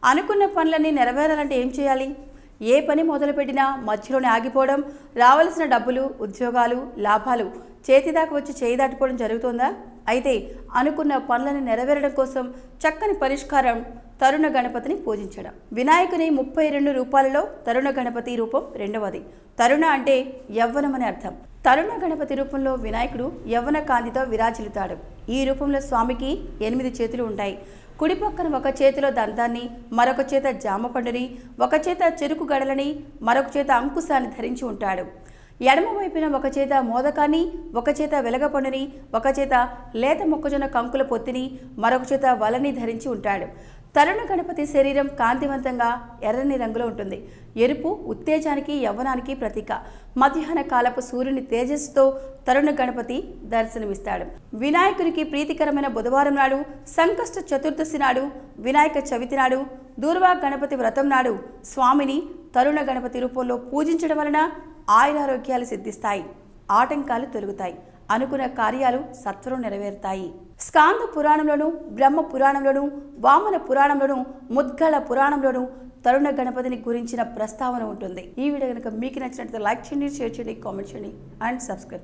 అనుకున్న పనులన్నీ నెరవేరాలంటే ఏం చేయాలి? ఏ పని మొదలుపెట్టినా మధ్యలోనే ఆగిపోవడం, రావాల్సిన డబ్బులు, ఉద్యోగాలు, లాభాలు చేతిదాకా వచ్చి చేయి దాటిపోవడం జరుగుతుందా? అయితే అనుకున్న పనులను నెరవేరడం కోసం చక్కని పరిష్కారం తరుణ గణపతిని పూజించడం. వినాయకుని 32 రూపాలలో తరుణ గణపతి రూపం రెండవది. తరుణ అంటే యవ్వనమని అర్థం. తరుణ గణపతి రూపంలో వినాయకుడు యవ్వన కాంతితో విరాజిల్లుతాడు. ఈ రూపంలో స్వామికి 8 చేతులు ఉంటాయి. కుడి పక్కన ఒక చేతిలో దంతాన్ని, మరొక చేత జామ పండుని, ఒక చేత చెరుకు గడలని, మరొక చేత అంకుశాన్ని ధరించి ఉంటాడు. ఎడమ వైపున ఒక చేత మోదకాన్ని, ఒక చేత వెలగపండుని, ఒక చేత లేత మొక్కజొన్న కంకుల పొత్తిని, మరొక చేత వలని ధరించి ఉంటాడు. తరుణ గణపతి శరీరం కాంతివంతంగా ఎర్రని రంగులో ఉంటుంది. ఎరుపు ఉత్తేజానికి, యవ్వనానికి ప్రతీక. మధ్యాహ్న కాలపు సూర్యుని తేజస్సుతో తరుణ గణపతి దర్శనమిస్తాడు. వినాయకునికి ప్రీతికరమైన బుధవారం నాడు, సంకష్ట చతుర్దశి నాడు, వినాయక చవితి నాడు, దూర్వా గణపతి వ్రతం నాడు స్వామిని తరుణ గణపతి రూపంలో పూజించడం వలన ఆయురారోగ్యాలు సిద్ధిస్తాయి, ఆటంకాలు తొలగుతాయి, అనుకున్న కార్యాలు సత్వరం నెరవేరుతాయి. స్కాంద పురాణంలోను, బ్రహ్మ పురాణంలోను, వామన పురాణంలోను, ముద్గళ పురాణంలోను తరుణ గణపతిని గురించిన ప్రస్తావన ఉంటుంది. ఈ వీడియో కనుక మీకు నచ్చినట్లయితే లైక్ చేయండి, షేర్ చేయండి, కామెంట్ చేయండి అండ్ సబ్స్క్రైబ్.